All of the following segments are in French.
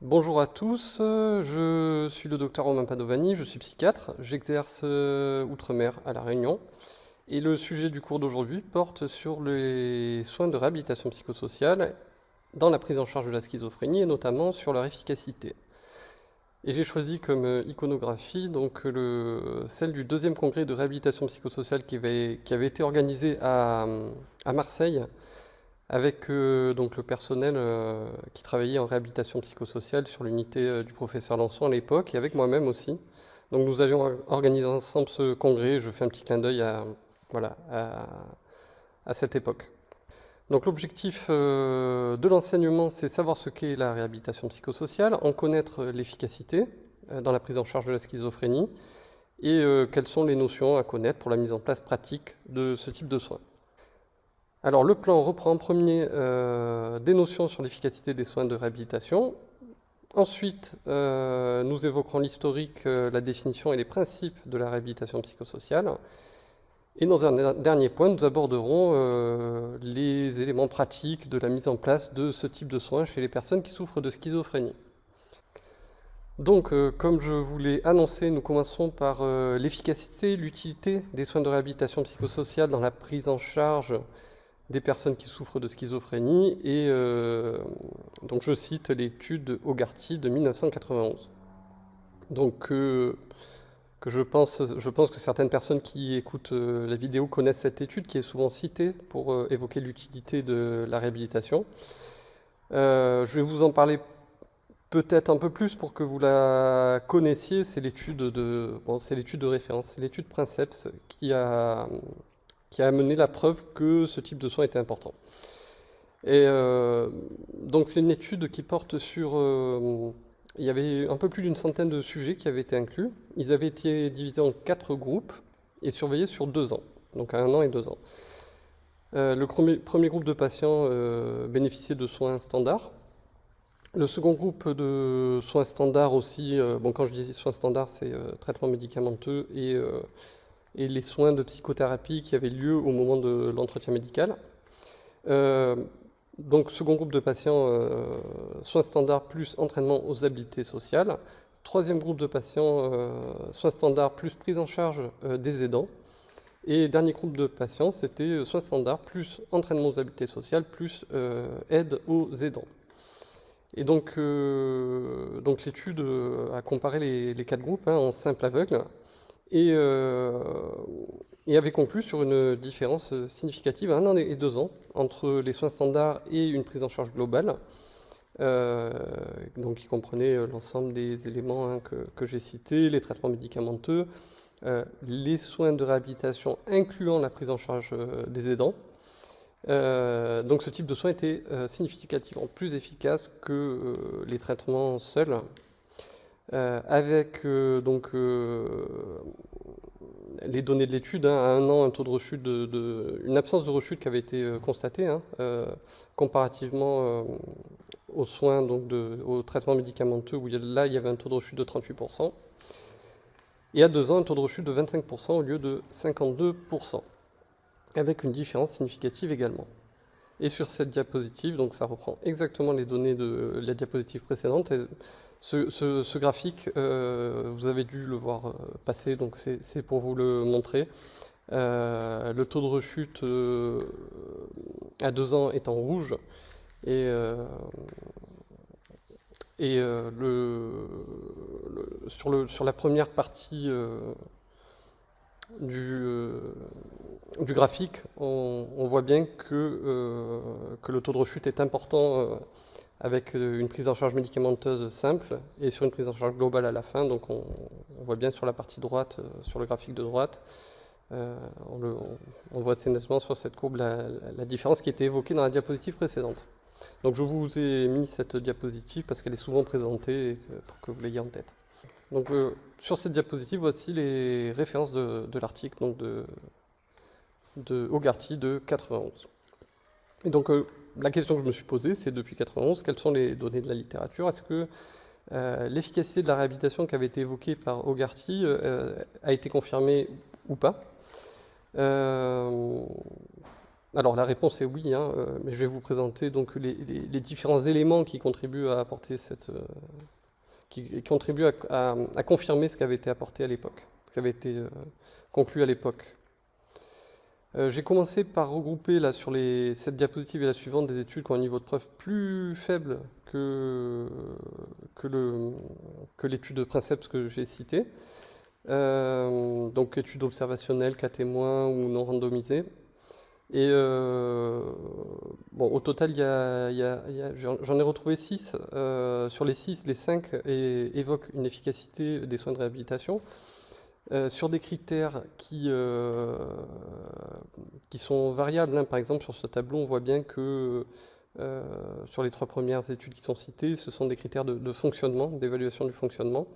Bonjour à tous, je suis le docteur Romain Padovani, je suis psychiatre, j'exerce outre-mer à La Réunion et le sujet du cours d'aujourd'hui porte sur les soins de réhabilitation psychosociale dans la prise en charge de la schizophrénie et notamment sur leur efficacité. Et j'ai choisi comme iconographie celle du deuxième congrès de réhabilitation psychosociale qui avait été organisé à Marseille avec donc le personnel qui travaillait en réhabilitation psychosociale sur l'unité du professeur Lançon à l'époque, et avec moi-même aussi. Donc nous avions organisé ensemble ce congrès, je fais un petit clin d'œil voilà, à cette époque. Donc l'objectif de l'enseignement, c'est savoir ce qu'est la réhabilitation psychosociale, en connaître l'efficacité dans la prise en charge de la schizophrénie, et quelles sont les notions à connaître pour la mise en place pratique de ce type de soins. Alors le plan reprend en premier des notions sur l'efficacité des soins de réhabilitation. Ensuite, nous évoquerons l'historique, la définition et les principes de la réhabilitation psychosociale. Et dans un dernier point, nous aborderons les éléments pratiques de la mise en place de ce type de soins chez les personnes qui souffrent de schizophrénie. Donc, comme je vous l'ai annoncé, nous commençons par l'efficacité, l'utilité des soins de réhabilitation psychosociale dans la prise en charge des personnes qui souffrent de schizophrénie, et donc je cite l'étude Hogarty de 1991. Donc que je pense que certaines personnes qui écoutent la vidéo connaissent cette étude qui est souvent citée pour évoquer l'utilité de la réhabilitation. Je vais vous en parler peut-être un peu plus pour que vous la connaissiez. C'est l'étude de référence, c'est l'étude Princeps qui a amené la preuve que ce type de soins était important. Et donc c'est une étude qui porte sur... il y avait un peu plus d'une centaine de sujets qui avaient été inclus. Ils avaient été divisés en 4 groupes et surveillés sur 2 ans, donc à 1 an et 2 ans. Le premier groupe de patients bénéficiait de soins standards. Le second groupe de soins standards aussi, quand je dis soins standards, c'est traitement médicamenteux et les soins de psychothérapie qui avaient lieu au moment de l'entretien médical. Donc second groupe de patients, soins standards plus entraînement aux habiletés sociales. Troisième groupe de patients, soins standards plus prise en charge des aidants. Et dernier groupe de patients, c'était soins standards plus entraînement aux habiletés sociales plus aide aux aidants. Et donc l'étude a comparé les 4 groupes en simple aveugle et avait conclu sur une différence significative à 1 an et 2 ans entre les soins standards et une prise en charge globale, donc qui comprenait l'ensemble des éléments que j'ai cités, les traitements médicamenteux, les soins de réhabilitation incluant la prise en charge des aidants. Donc ce type de soins était significativement plus efficace que les traitements seuls, avec les données de l'étude, à 1 an, un taux de rechute une absence de rechute qui avait été constatée, comparativement aux soins, aux traitements médicamenteux, où là il y avait un taux de rechute de 38%, et à 2 ans un taux de rechute de 25% au lieu de 52%, avec une différence significative également. Et sur cette diapositive, donc ça reprend exactement les données de la diapositive précédente. Et ce graphique, vous avez dû le voir passer, donc c'est pour vous le montrer. Le taux de rechute à 2 ans est en rouge, et sur la première partie du graphique, on voit bien que le taux de rechute est important avec une prise en charge médicamenteuse simple et sur une prise en charge globale à la fin. Donc on voit bien sur la partie droite, sur le graphique de droite, on voit assez nettement sur cette courbe la différence qui était évoquée dans la diapositive précédente. Donc je vous ai mis cette diapositive parce qu'elle est souvent présentée et pour que vous l'ayez en tête. Donc sur cette diapositive, voici les références de l'article de Hogarty de 91. Et donc la question que je me suis posée, c'est depuis 91, quelles sont les données de la littérature? Est-ce que l'efficacité de la réhabilitation qui avait été évoquée par Hogarty a été confirmée ou pas? Alors la réponse est oui, hein, mais je vais vous présenter donc les différents éléments qui contribuent à apporter qui contribuent à confirmer ce qui avait été apporté à l'époque, ce qui avait été conclu à l'époque. J'ai commencé par regrouper là sur cette diapositive et la suivante des études qui ont un niveau de preuve plus faible que l'étude de Princeps que j'ai citée. Donc études observationnelles, cas témoins ou non randomisées. Et bon, au total, j'en ai retrouvé 6. Sur les 6, les 5 évoquent une efficacité des soins de réhabilitation. Sur des critères qui sont variables, hein. Par exemple, sur ce tableau, on voit bien que sur les 3 premières études qui sont citées, ce sont des critères de fonctionnement, d'évaluation du fonctionnement.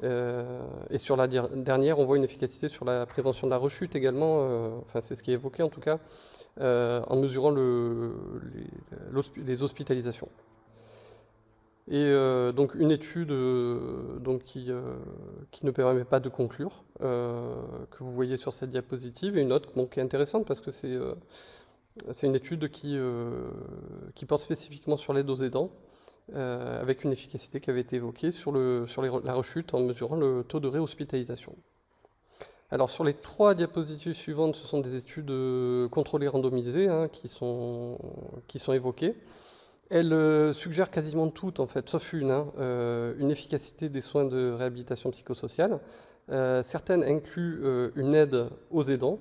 Et sur la dernière, on voit une efficacité sur la prévention de la rechute également, enfin c'est ce qui est évoqué en tout cas, en mesurant les hospitalisations. Et donc une étude donc qui ne permet pas de conclure, que vous voyez sur cette diapositive, et une autre bon, qui est intéressante parce que c'est une étude qui porte spécifiquement sur l'aide aux aidants, avec une efficacité qui avait été évoquée sur la rechute en mesurant le taux de réhospitalisation. Alors sur les 3 diapositives suivantes, ce sont des études contrôlées randomisées, hein, qui sont évoquées. Elles suggèrent quasiment toutes, en fait, sauf une, hein, une efficacité des soins de réhabilitation psychosociale. Certaines incluent une aide aux aidants.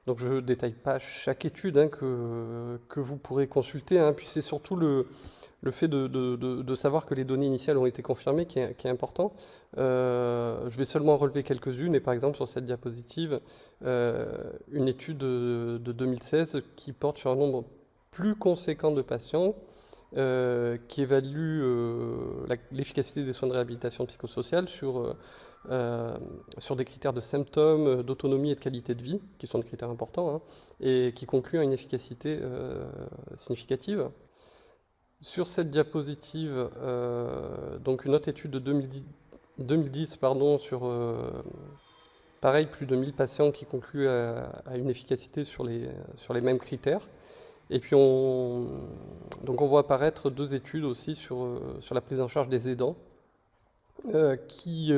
Donc je ne détaille pas chaque étude, hein, que vous pourrez consulter, hein, puis c'est surtout le fait de savoir que les données initiales ont été confirmées qui est important. Je vais seulement relever quelques-unes, et par exemple sur cette diapositive, une étude de 2016 qui porte sur un nombre plus conséquent de patients, qui évalue l'efficacité des soins de réhabilitation psychosociale sur des critères de symptômes, d'autonomie et de qualité de vie, qui sont des critères importants, hein, et qui concluent à une efficacité significative. Sur cette diapositive, donc une autre étude de 2010 pardon, sur pareil, plus de 1000 patients qui concluent à une efficacité sur les mêmes critères. Et puis donc on voit apparaître 2 études aussi sur la prise en charge des aidants, qui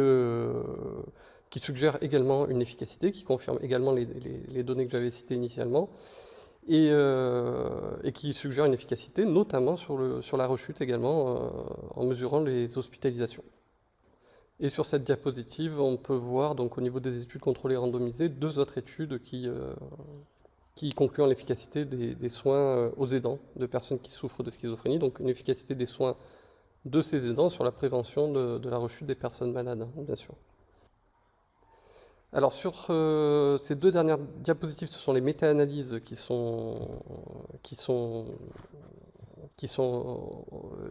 suggèrent également une efficacité, qui confirment également les données que j'avais citées initialement, et qui suggèrent une efficacité notamment sur la rechute également, en mesurant les hospitalisations. Et sur cette diapositive, on peut voir donc au niveau des études contrôlées randomisées 2 autres études qui concluent l'efficacité des soins aux aidants de personnes qui souffrent de schizophrénie, donc une efficacité des soins de ces aidants sur la prévention de la rechute des personnes malades, hein, bien sûr. Alors sur ces 2 dernières diapositives, ce sont les méta-analyses qui sont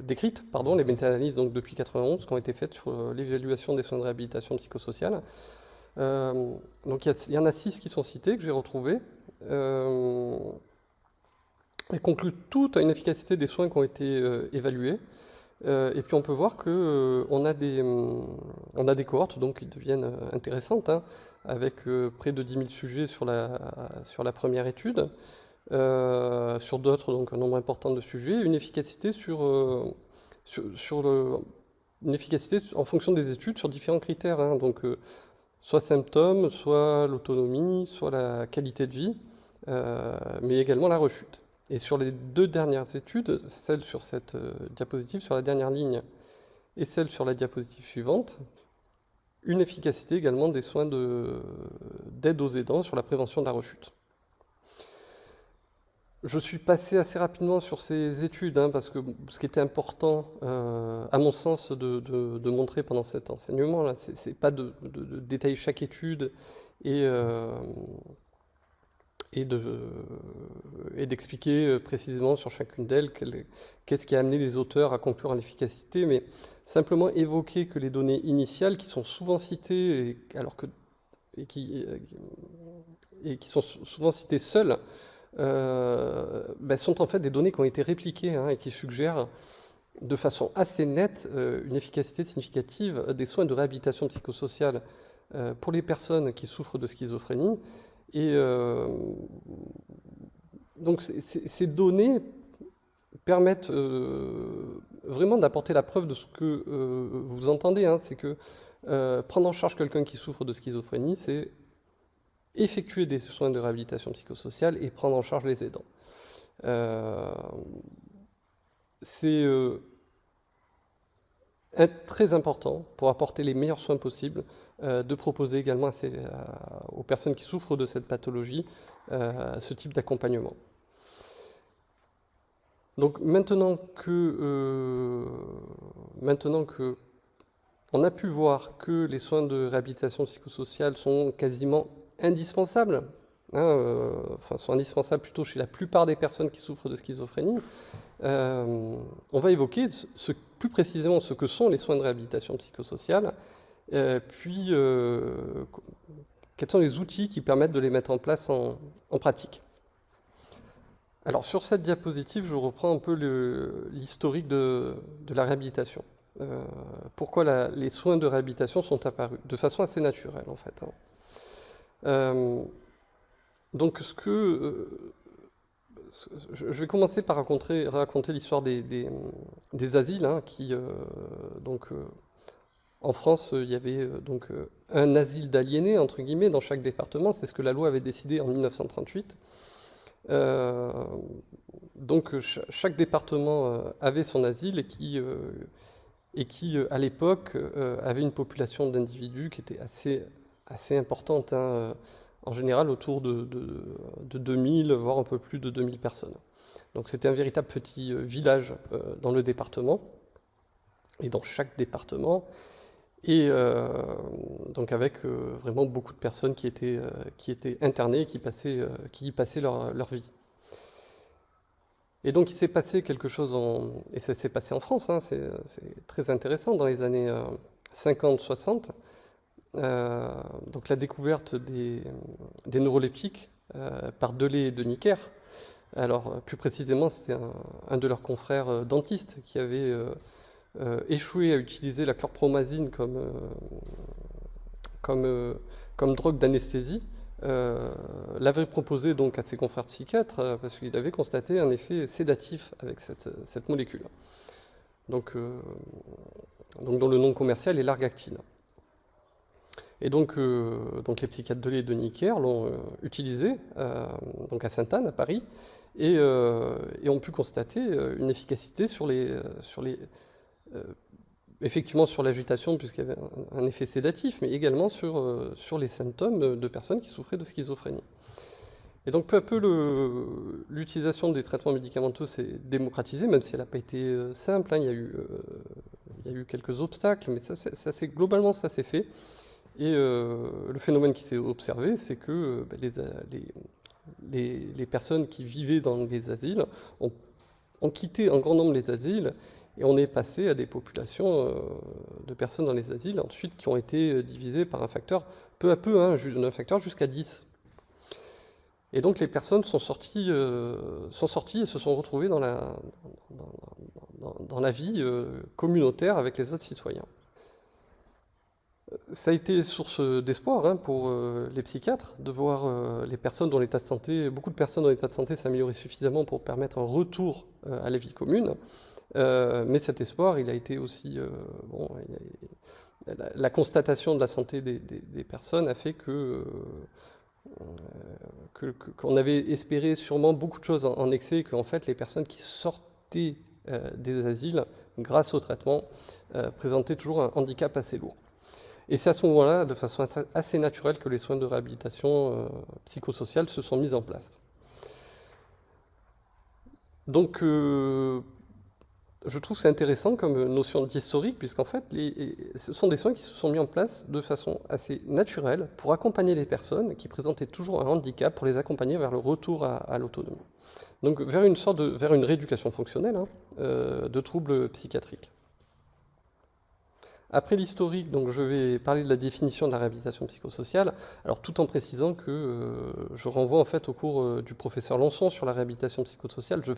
décrites, pardon, les méta-analyses donc depuis 91 qui ont été faites sur l'évaluation des soins de réhabilitation psychosociale. Donc il y en a 6 qui sont cités, que j'ai retrouvées. Elles concluent toutes à une efficacité des soins qui ont été évalués. Et puis on peut voir qu'on a des cohortes donc, qui deviennent intéressantes, hein, avec près de 10 000 sujets sur la première étude, sur d'autres, donc un nombre important de sujets, une efficacité une efficacité en fonction des études sur différents critères, hein, donc soit symptômes, soit l'autonomie, soit la qualité de vie, mais également la rechute. Et sur les 2 dernières études, celle sur cette diapositive, sur la dernière ligne, et celle sur la diapositive suivante, une efficacité également des soins d'aide aux aidants sur la prévention de la rechute. Je suis passé assez rapidement sur ces études, hein, parce que ce qui était important, à mon sens, de montrer pendant cet enseignement, c'est pas de détailler chaque étude et d'expliquer précisément sur chacune d'elles qu'est-ce qui a amené les auteurs à conclure en efficacité, mais simplement évoquer que les données initiales qui sont souvent citées, qui sont souvent citées seules, sont en fait des données qui ont été répliquées, hein, et qui suggèrent de façon assez nette une efficacité significative des soins de réhabilitation psychosociale pour les personnes qui souffrent de schizophrénie, et Donc ces données permettent vraiment d'apporter la preuve de ce que vous entendez, hein, c'est que prendre en charge quelqu'un qui souffre de schizophrénie, c'est effectuer des soins de réhabilitation psychosociale et prendre en charge les aidants. C'est très important pour apporter les meilleurs soins possibles de proposer également aux personnes qui souffrent de cette pathologie ce type d'accompagnement. Donc maintenant que on a pu voir que les soins de réhabilitation psychosociale sont quasiment indispensables, sont indispensables plutôt chez la plupart des personnes qui souffrent de schizophrénie, on va évoquer plus précisément ce que sont les soins de réhabilitation psychosociale, puis quels sont les outils qui permettent de les mettre en place en pratique. Alors sur cette diapositive, je reprends un peu l'historique de la réhabilitation. Pourquoi les soins de réhabilitation sont apparus de façon assez naturelle en fait. Donc je vais commencer par raconter l'histoire des asiles, hein, en France, il y avait un asile d'aliénés, entre guillemets, dans chaque département. C'est ce que la loi avait décidé en 1938. Chaque département avait son asile et qui à l'époque, avait une population d'individus qui était assez importante, hein, en général autour de 2000, voire un peu plus de 2000 personnes. Donc c'était un véritable petit village dans le département, et dans chaque département, et donc avec vraiment beaucoup de personnes qui étaient internées, qui y passaient leur vie. Et donc il s'est passé quelque chose, et ça s'est passé en France, hein, c'est très intéressant, dans les années 50-60, donc la découverte des neuroleptiques par Delay et Deniker. Alors plus précisément, c'était un de leurs confrères dentistes qui avait échoué à utiliser la chlorpromazine comme drogue d'anesthésie. L'avait proposé donc à ses confrères psychiatres parce qu'il avait constaté un effet sédatif avec cette molécule, donc dont le nom commercial est Largactine. Et donc les psychiatres Delay et Deniker l'ont utilisé donc à Sainte-Anne, à Paris, et ont pu constater une efficacité effectivement sur l'agitation, puisqu'il y avait un effet sédatif, mais également sur les symptômes de personnes qui souffraient de schizophrénie. Et donc peu à peu, l'utilisation des traitements médicamenteux s'est démocratisée, même si elle n'a pas été simple, hein, il y a eu quelques obstacles, mais globalement ça s'est fait. Et le phénomène qui s'est observé, c'est que les personnes qui vivaient dans les asiles ont quitté en grand nombre les asiles, et on est passé à des populations de personnes dans les asiles, ensuite qui ont été divisées par un facteur, peu à peu, hein, un facteur jusqu'à 10. Et donc les personnes sont sorties et se sont retrouvées dans la vie communautaire avec les autres citoyens. Ça a été source d'espoir, hein, pour les psychiatres, de voir les personnes dont l'état de santé, beaucoup de personnes dont l'état de santé s'améliorer suffisamment pour permettre un retour à la vie commune. Mais cet espoir, il a été aussi... la constatation de la santé des personnes a fait qu'on avait espéré sûrement beaucoup de choses en excès, et qu'en fait les personnes qui sortaient des asiles, grâce au traitement, présentaient toujours un handicap assez lourd. Et c'est à ce moment-là, de façon assez naturelle, que les soins de réhabilitation psychosociale se sont mis en place. Donc, je trouve que c'est intéressant comme notion d'historique, puisqu'en fait, ce sont des soins qui se sont mis en place de façon assez naturelle pour accompagner les personnes qui présentaient toujours un handicap, pour les accompagner vers le retour à l'autonomie. Donc, vers une rééducation fonctionnelle, hein, de troubles psychiatriques. Après l'historique, donc je vais parler de la définition de la réhabilitation psychosociale, alors tout en précisant que je renvoie en fait au cours du professeur Lançon sur la réhabilitation psychosociale. Je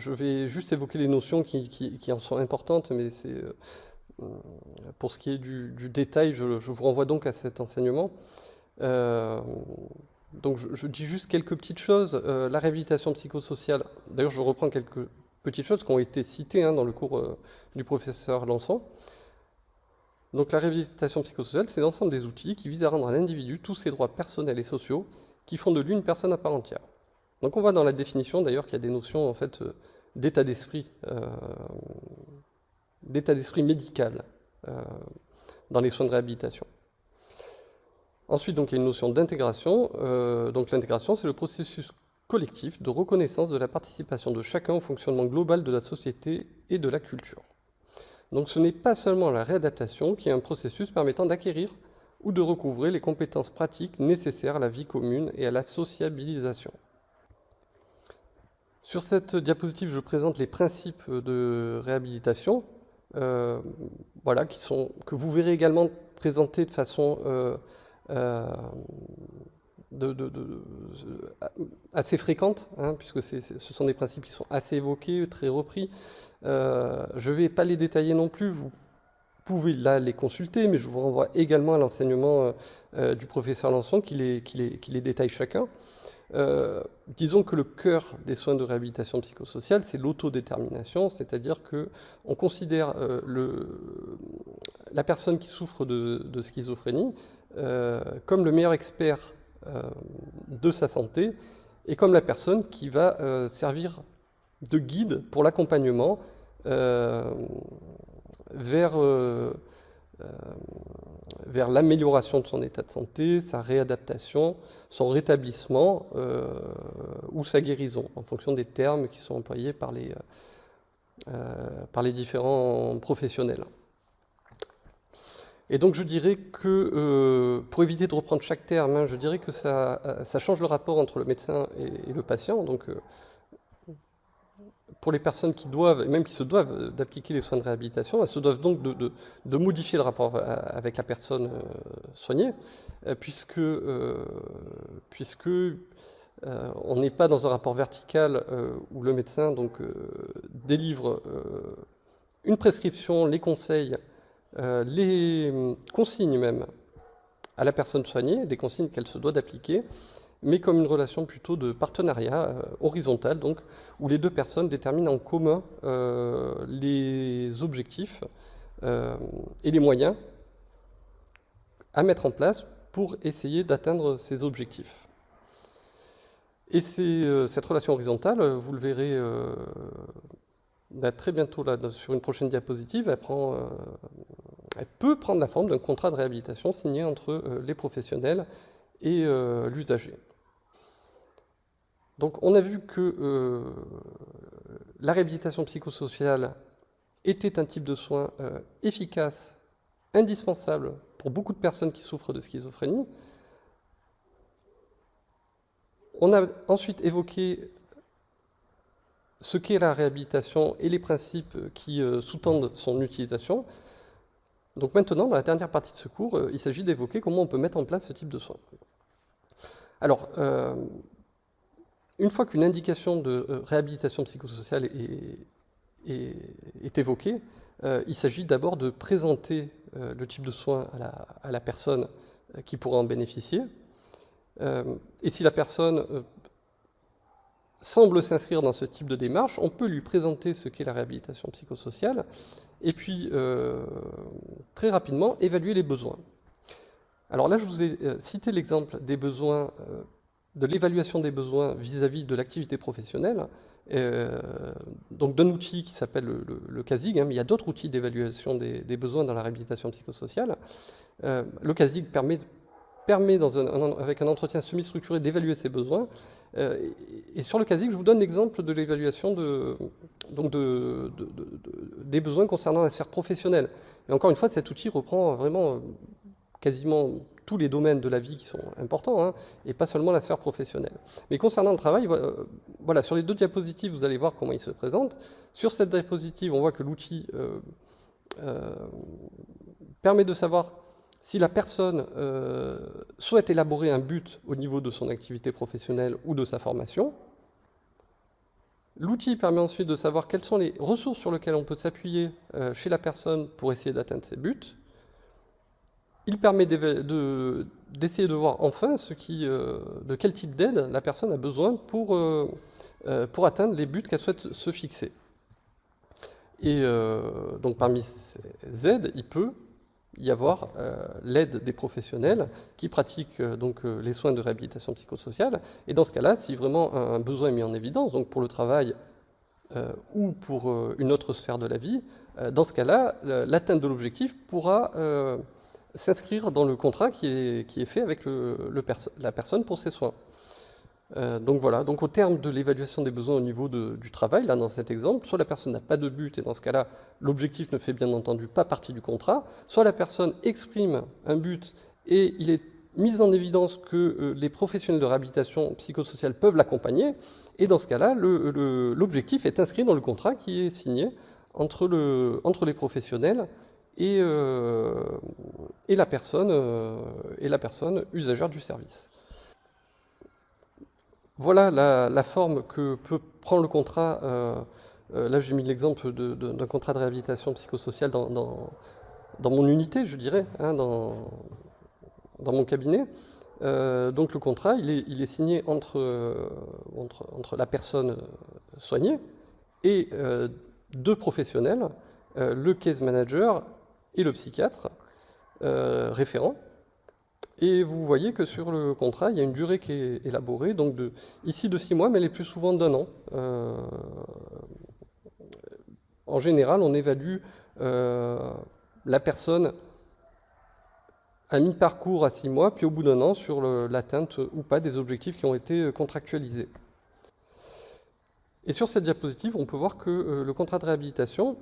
vais juste évoquer les notions qui en sont importantes, mais pour ce qui est du détail, je vous renvoie donc à cet enseignement. Donc je dis juste quelques petites choses. La réhabilitation psychosociale, d'ailleurs je reprends quelques petites choses qui ont été citées dans le cours du professeur Lançon. Donc la réhabilitation psychosociale, c'est l'ensemble des outils qui visent à rendre à l'individu tous ses droits personnels et sociaux qui font de lui une personne à part entière. Donc on voit dans la définition d'ailleurs qu'il y a des notions en fait d'état d'esprit médical dans les soins de réhabilitation. Ensuite, donc, il y a une notion d'intégration. Donc l'intégration, c'est le processus collectif de reconnaissance de la participation de chacun au fonctionnement global de la société et de la culture. Donc ce n'est pas seulement la réadaptation qui est un processus permettant d'acquérir ou de recouvrer les compétences pratiques nécessaires à la vie commune et à la sociabilisation. Sur cette diapositive, je présente les principes de réhabilitation, voilà, que vous verrez également présentés de façon assez fréquente, puisque ce sont des principes qui sont assez évoqués, très repris. Je ne vais pas les détailler non plus, vous pouvez là les consulter, mais je vous renvoie également à l'enseignement du professeur Lançon qui les détaille chacun. Disons que le cœur des soins de réhabilitation psychosociale, c'est l'autodétermination, c'est-à-dire qu'on considère la personne qui souffre de schizophrénie comme le meilleur expert de sa santé et comme la personne qui va servir de guide pour l'accompagnement vers l'amélioration de son état de santé, sa réadaptation, son rétablissement ou sa guérison, en fonction des termes qui sont employés par les différents professionnels. Et donc je dirais que, pour éviter de reprendre chaque terme, je dirais que ça change le rapport entre le médecin et le patient. Donc pour les personnes qui doivent, et même qui se doivent d'appliquer les soins de réhabilitation, elles se doivent donc de modifier le rapport avec la personne soignée, puisque on n'est pas dans un rapport vertical où le médecin délivre une prescription, les conseils, les consignes même à la personne soignée, des consignes qu'elle se doit d'appliquer, mais comme une relation plutôt de partenariat horizontal, donc où les deux personnes déterminent en commun les objectifs et les moyens à mettre en place pour essayer d'atteindre ces objectifs. Et cette relation horizontale, vous le verrez très bientôt là, sur une prochaine diapositive, elle peut prendre la forme d'un contrat de réhabilitation signé entre les professionnels et l'usager. Donc on a vu que la réhabilitation psychosociale était un type de soin efficace, indispensable pour beaucoup de personnes qui souffrent de schizophrénie. On a ensuite évoqué ce qu'est la réhabilitation et les principes qui sous-tendent son utilisation. Donc maintenant, dans la dernière partie de ce cours, il s'agit d'évoquer comment on peut mettre en place ce type de soins. Alors, une fois qu'une indication de réhabilitation psychosociale est évoquée, il s'agit d'abord de présenter le type de soin à la personne qui pourra en bénéficier. Et si la personne semble s'inscrire dans ce type de démarche, on peut lui présenter ce qu'est la réhabilitation psychosociale et puis très rapidement évaluer les besoins. Alors là, je vous ai cité l'exemple des besoins, de l'évaluation des besoins vis-à-vis de l'activité professionnelle, donc d'un outil qui s'appelle le CASIG, mais il y a d'autres outils d'évaluation des besoins dans la réhabilitation psychosociale. Le CASIG permet avec un entretien semi-structuré d'évaluer ces besoins. Et sur le CASIG, je vous donne l'exemple de l'évaluation des besoins concernant la sphère professionnelle. Et encore une fois, cet outil reprend vraiment quasiment tous les domaines de la vie qui sont importants, et pas seulement la sphère professionnelle. Mais concernant le travail, voilà, sur les deux diapositives, vous allez voir comment il se présente. Sur cette diapositive, on voit que l'outil permet de savoir si la personne souhaite élaborer un but au niveau de son activité professionnelle ou de sa formation. L'outil permet ensuite de savoir quelles sont les ressources sur lesquelles on peut s'appuyer chez la personne pour essayer d'atteindre ses buts. il permet d'essayer de voir enfin de quel type d'aide la personne a besoin pour atteindre les buts qu'elle souhaite se fixer. Et donc parmi ces aides, il peut y avoir l'aide des professionnels qui pratiquent les soins de réhabilitation psychosociale. Et dans ce cas-là, si vraiment un besoin est mis en évidence, donc pour le travail ou pour une autre sphère de la vie, dans ce cas-là, l'atteinte de l'objectif pourra s'inscrire dans le contrat qui est fait avec la personne pour ses soins. Donc voilà, donc au terme de l'évaluation des besoins au niveau du travail, là dans cet exemple, soit la personne n'a pas de but et dans ce cas-là, l'objectif ne fait bien entendu pas partie du contrat, soit la personne exprime un but et il est mis en évidence que les professionnels de réhabilitation psychosociale peuvent l'accompagner, et dans ce cas-là, l'objectif est inscrit dans le contrat qui est signé entre les professionnels et la personne usagère du service. Voilà la forme que peut prendre le contrat. Là, j'ai mis l'exemple d'un contrat de réhabilitation psychosociale dans mon unité, je dirais, hein, dans mon cabinet. Donc le contrat, il est signé entre la personne soignée et deux professionnels, le case manager et le psychiatre référent. Et vous voyez que sur le contrat, il y a une durée qui est élaborée, donc ici de 6 mois, mais elle est plus souvent d'1 an. En général, on évalue la personne à mi-parcours à 6 mois, puis au bout d'1 an sur l'atteinte ou pas des objectifs qui ont été contractualisés. Et sur cette diapositive, on peut voir que le contrat de réhabilitation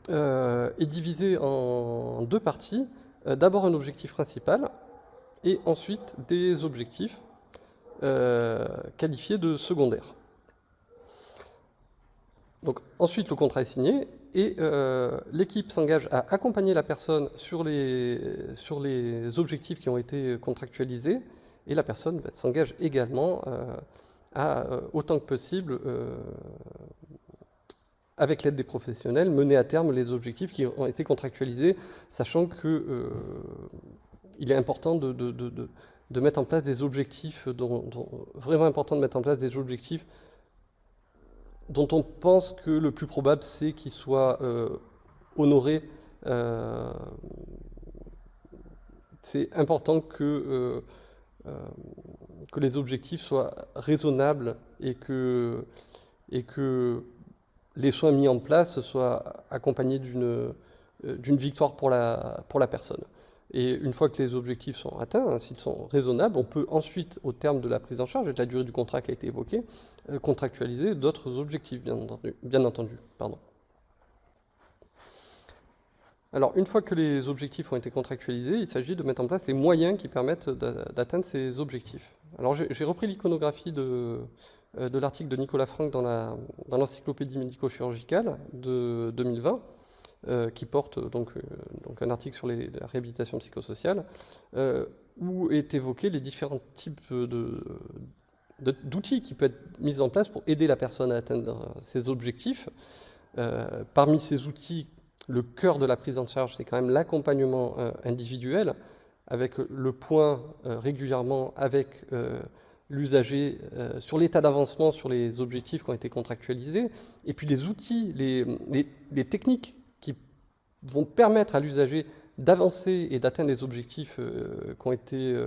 est divisé en 2 parties. D'abord un objectif principal et ensuite des objectifs qualifiés de secondaires. Donc ensuite le contrat est signé et l'équipe s'engage à accompagner la personne sur les objectifs qui ont été contractualisés, et la personne s'engage également à autant que possible avec l'aide des professionnels, mener à terme les objectifs qui ont été contractualisés, sachant que il est important de mettre en place des objectifs, vraiment important de mettre en place des objectifs dont on pense que le plus probable c'est qu'ils soient honorés. C'est important que les objectifs soient raisonnables et que les soins mis en place soient accompagnés d'une victoire pour la personne. Et une fois que les objectifs sont atteints, hein, s'ils sont raisonnables, on peut ensuite, au terme de la prise en charge et de la durée du contrat qui a été évoquée, contractualiser d'autres objectifs, bien entendu. Pardon. Alors, une fois que les objectifs ont été contractualisés, il s'agit de mettre en place les moyens qui permettent d'atteindre ces objectifs. Alors, j'ai repris l'iconographie de l'article de Nicolas Franck dans l'encyclopédie médico-chirurgicale de 2020, qui porte donc un article sur la réhabilitation psychosociale, où est évoqué les différents types d'outils qui peuvent être mis en place pour aider la personne à atteindre ses objectifs. Parmi ces outils, le cœur de la prise en charge, c'est quand même l'accompagnement individuel, avec le point régulièrement avec l'usager sur l'état d'avancement sur les objectifs qui ont été contractualisés, et puis les outils, les techniques qui vont permettre à l'usager d'avancer et d'atteindre les objectifs qui ont été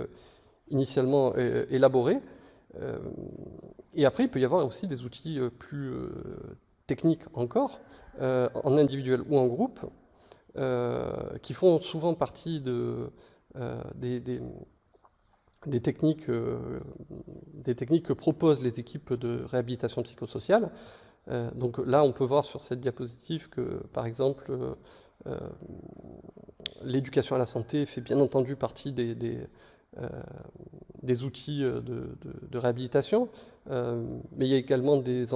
initialement élaborés. Et après, il peut y avoir aussi des outils plus techniques encore, en individuel ou en groupe, qui font souvent partie des techniques que proposent les équipes de réhabilitation psychosociale. Donc là, on peut voir sur cette diapositive que, par exemple, l'éducation à la santé fait bien entendu partie des outils de réhabilitation, mais il y a également des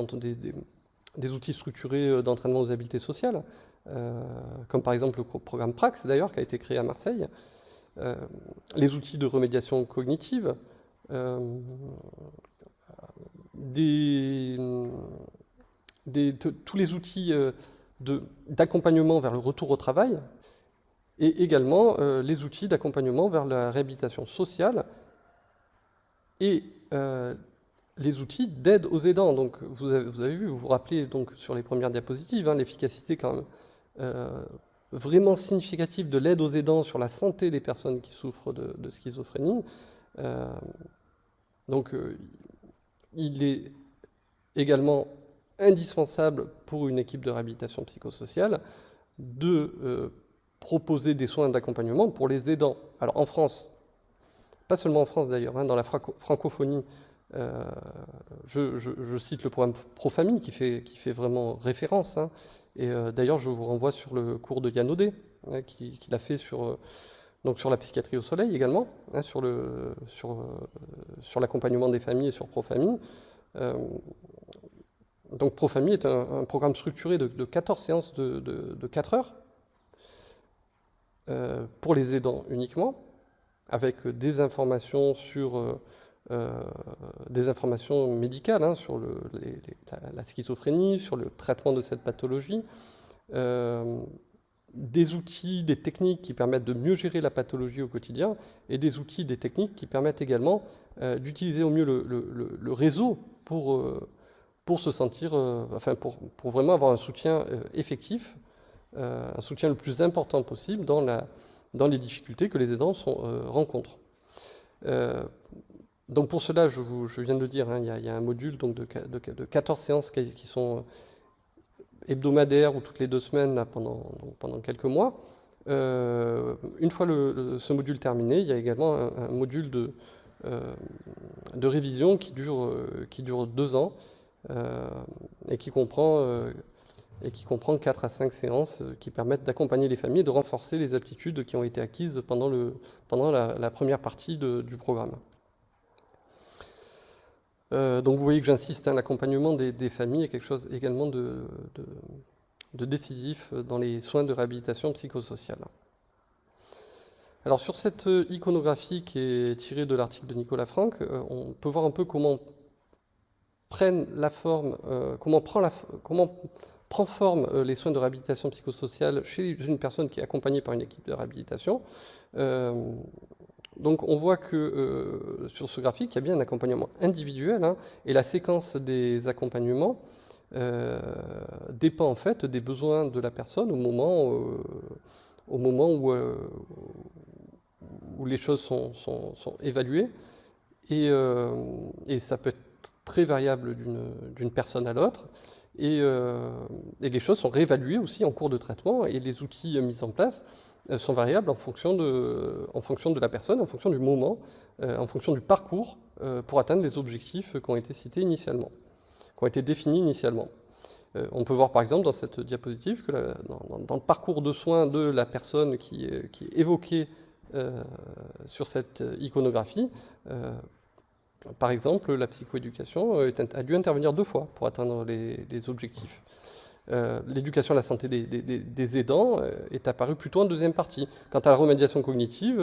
outils structurés d'entraînement aux habiletés sociales, comme par exemple le programme Prax d'ailleurs, qui a été créé à Marseille, les outils de remédiation cognitive, tous les outils d'accompagnement vers le retour au travail, et également les outils d'accompagnement vers la réhabilitation sociale et les outils d'aide aux aidants. Donc vous avez vu, vous vous rappelez donc sur les premières diapositives, hein, l'efficacité quand même vraiment significative de l'aide aux aidants sur la santé des personnes qui souffrent de schizophrénie. Donc il est également indispensable pour une équipe de réhabilitation psychosociale de proposer des soins d'accompagnement pour les aidants. Alors en France, pas seulement en France d'ailleurs, hein, dans la francophonie, je cite le programme Profamille qui fait vraiment référence, hein, et d'ailleurs je vous renvoie sur le cours de Yann Audet, hein, qui l'a fait donc sur la psychiatrie au soleil également, hein, sur l'accompagnement des familles et sur Profamille. Donc Profamille est un programme structuré de 14 séances de 4 heures pour les aidants uniquement, avec des informations des informations médicales, hein, sur la schizophrénie, sur le traitement de cette pathologie, des outils, des techniques qui permettent de mieux gérer la pathologie au quotidien, et des outils, des techniques qui permettent également d'utiliser au mieux le réseau pour se sentir, pour vraiment avoir un soutien effectif, un soutien le plus important possible dans les difficultés que les aidants rencontrent. Donc pour cela, je viens de le dire, hein, il y a un module donc de 14 séances qui sont hebdomadaires ou toutes les 2 semaines là, pendant quelques mois. Une fois ce module terminé, il y a également un module de révision qui dure 2 ans et qui comprend 4 à 5 séances qui permettent d'accompagner les familles et de renforcer les aptitudes qui ont été acquises pendant la première partie du programme. Donc vous voyez que j'insiste, hein, l'accompagnement des familles est quelque chose également de décisif dans les soins de réhabilitation psychosociale. Alors sur cette iconographie qui est tirée de l'article de Nicolas Franck, on peut voir un peu comment prend forme les soins de réhabilitation psychosociale chez une personne qui est accompagnée par une équipe de réhabilitation. Donc on voit que sur ce graphique, il y a bien un accompagnement individuel, hein, et la séquence des accompagnements dépend en fait des besoins de la personne au moment où les choses sont évaluées, et ça peut être très variable d'une personne à l'autre, et les choses sont réévaluées aussi en cours de traitement, et les outils mis en place sont variables en fonction de la personne, en fonction du moment, en fonction du parcours, pour atteindre les objectifs qui ont été cités initialement, qui ont été définis initialement. On peut voir par exemple dans cette diapositive que dans le parcours de soins de la personne qui est évoquée sur cette iconographie, par exemple, la psychoéducation a dû intervenir 2 fois pour atteindre les objectifs. L'éducation à la santé des aidants est apparue plutôt en deuxième partie. Quant à la remédiation cognitive,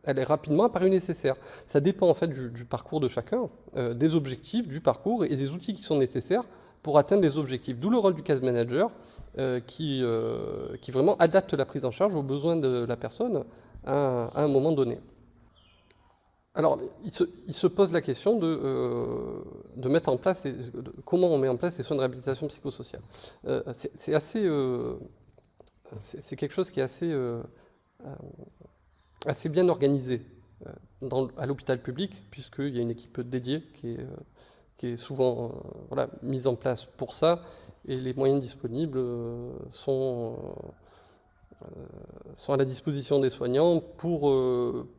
elle est rapidement apparue nécessaire. Ça dépend en fait du parcours de chacun, des objectifs, du parcours et des outils qui sont nécessaires pour atteindre les objectifs. D'où le rôle du case manager qui vraiment adapte la prise en charge aux besoins de la personne à un moment donné. Alors, il se pose la question de mettre en place, comment on met en place les soins de réhabilitation psychosociale. C'est quelque chose qui est assez bien organisé à l'hôpital public, puisqu'il y a une équipe dédiée qui est souvent mise en place pour ça, et les moyens disponibles sont à la disposition des soignants pour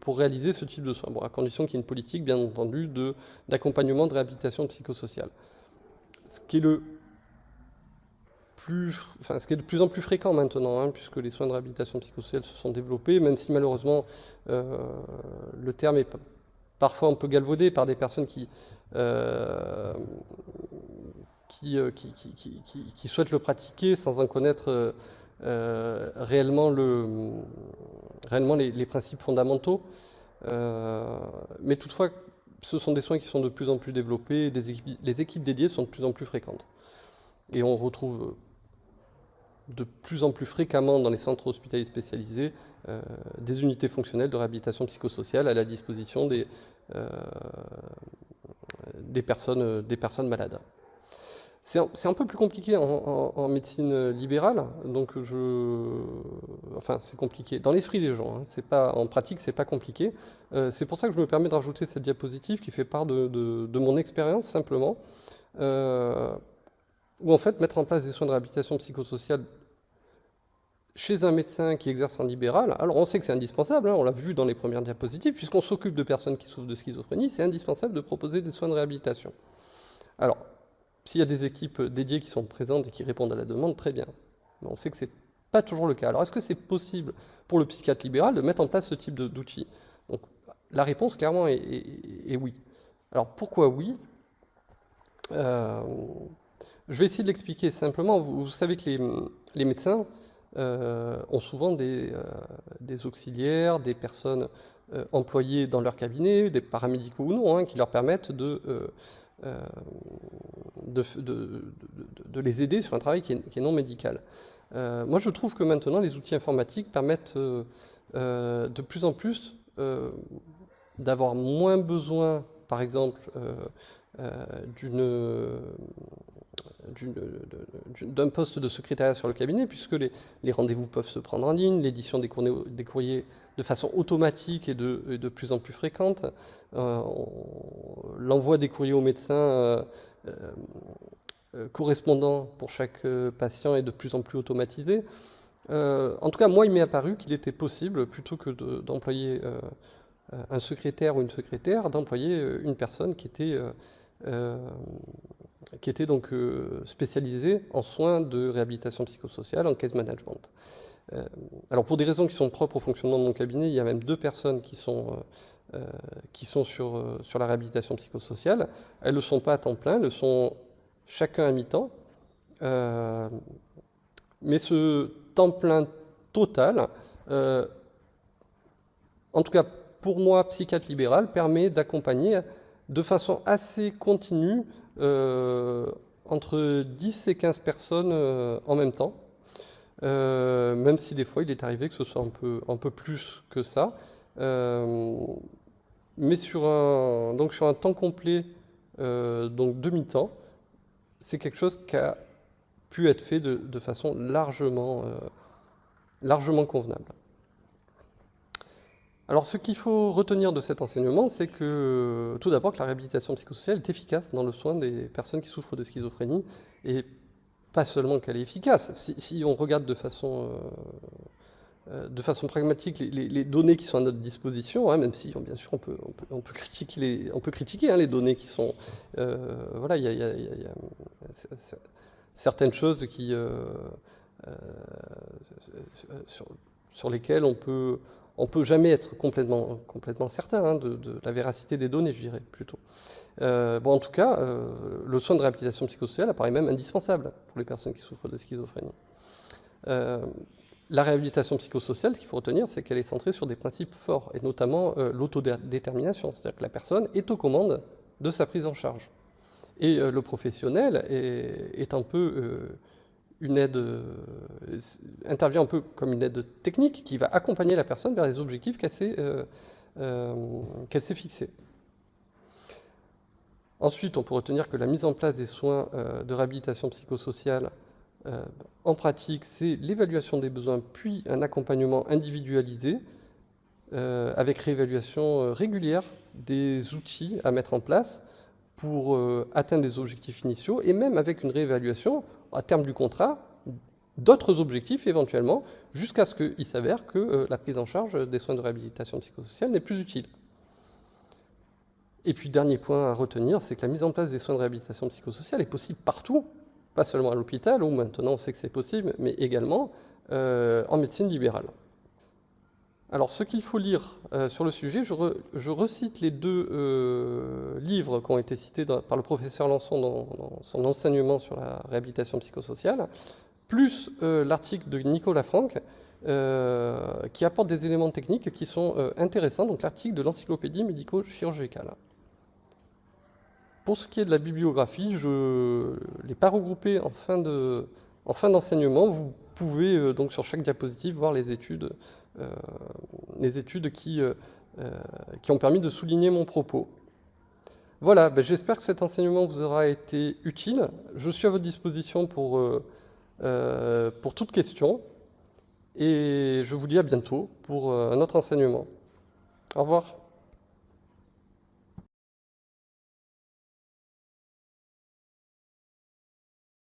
réaliser ce type de soins, à condition qu'il y ait une politique, bien entendu, d'accompagnement de réhabilitation psychosociale. Ce qui est de plus en plus fréquent maintenant, hein, puisque les soins de réhabilitation psychosociale se sont développés, même si malheureusement le terme est parfois un peu galvaudé par des personnes qui souhaitent le pratiquer sans en connaître réellement les principes fondamentaux. Mais toutefois, ce sont des soins qui sont de plus en plus développés, les équipes dédiées sont de plus en plus fréquentes. Et on retrouve de plus en plus fréquemment dans les centres hospitaliers spécialisés des unités fonctionnelles de réhabilitation psychosociale à la disposition des personnes malades. C'est un peu plus compliqué en médecine libérale, donc enfin c'est compliqué dans l'esprit des gens, hein, c'est pas, en pratique c'est pas compliqué. C'est pour ça que je me permets de rajouter cette diapositive qui fait part de mon expérience simplement, où en fait mettre en place des soins de réhabilitation psychosociale chez un médecin qui exerce en libéral, alors on sait que c'est indispensable, hein, on l'a vu dans les premières diapositives, puisqu'on s'occupe de personnes qui souffrent de schizophrénie, c'est indispensable de proposer des soins de réhabilitation. Alors, s'il y a des équipes dédiées qui sont présentes et qui répondent à la demande, très bien. Mais on sait que ce n'est pas toujours le cas. Alors, est-ce que c'est possible pour le psychiatre libéral de mettre en place ce type d'outils? Donc, la réponse, clairement, est oui. Alors, pourquoi oui? Je vais essayer de l'expliquer simplement. Vous savez que les médecins ont souvent des auxiliaires, des personnes employées dans leur cabinet, des paramédicaux ou non, hein, qui leur permettent de les aider sur un travail qui est non médical. Moi, je trouve que maintenant, les outils informatiques permettent de plus en plus d'avoir moins besoin, par exemple, d'un poste de secrétariat sur le cabinet, puisque les rendez-vous peuvent se prendre en ligne, l'édition des courriers de façon automatique et de plus en plus fréquente, l'envoi des courriers aux médecins correspondant pour chaque patient est de plus en plus automatisé. En tout cas, moi, il m'est apparu qu'il était possible, plutôt que d'employer un secrétaire ou une secrétaire, d'employer une personne qui était donc spécialisée en soins de réhabilitation psychosociale, en case management. Alors pour des raisons qui sont propres au fonctionnement de mon cabinet, il y a même 2 personnes qui sont sur la réhabilitation psychosociale. Elles ne le sont pas à temps plein, elles le sont chacun à mi-temps. Mais ce temps plein total, en tout cas pour moi, psychiatre libéral, permet d'accompagner de façon assez continue entre 10 et 15 personnes en même temps, même si des fois il est arrivé que ce soit un peu plus que ça, mais sur un temps complet, donc demi-temps, c'est quelque chose qui a pu être fait de façon largement convenable. Alors ce qu'il faut retenir de cet enseignement, c'est que tout d'abord que la réhabilitation psychosociale est efficace dans le soin des personnes qui souffrent de schizophrénie, et pas seulement qu'elle est efficace. Si on regarde de façon pragmatique les données qui sont à notre disposition, hein, même si bien sûr on peut critiquer hein, les données qui sont... voilà, il y a certaines choses sur lesquelles on peut jamais être complètement certain hein, de la véracité des données, je dirais plutôt. En tout cas, le soin de réhabilitation psychosociale apparaît même indispensable pour les personnes qui souffrent de schizophrénie. La réhabilitation psychosociale, ce qu'il faut retenir, c'est qu'elle est centrée sur des principes forts, et notamment l'autodétermination, c'est-à-dire que la personne est aux commandes de sa prise en charge. Et le professionnel est un peu une aide, intervient un peu comme une aide technique qui va accompagner la personne vers les objectifs qu'elle s'est fixés. Ensuite, on peut retenir que la mise en place des soins de réhabilitation psychosociale en pratique, c'est l'évaluation des besoins, puis un accompagnement individualisé avec réévaluation régulière des outils à mettre en place pour atteindre des objectifs initiaux, et même avec une réévaluation à terme du contrat d'autres objectifs éventuellement, jusqu'à ce qu'il s'avère que la prise en charge des soins de réhabilitation psychosociale n'est plus utile. Et puis dernier point à retenir, c'est que la mise en place des soins de réhabilitation psychosociale est possible partout, pas seulement à l'hôpital, où maintenant on sait que c'est possible, mais également en médecine libérale. Alors, ce qu'il faut lire sur le sujet, je recite les 2 livres qui ont été cités par le professeur Lançon dans son enseignement sur la réhabilitation psychosociale, plus l'article de Nicolas Franck, qui apporte des éléments techniques qui sont intéressants, donc l'article de l'encyclopédie médico-chirurgicale. Pour ce qui est de la bibliographie, je ne l'ai pas regroupée en fin d'enseignement. Vous pouvez donc sur chaque diapositive voir les études qui ont permis de souligner mon propos. Voilà, ben j'espère que cet enseignement vous aura été utile. Je suis à votre disposition pour toute question et je vous dis à bientôt pour un autre enseignement. Au revoir.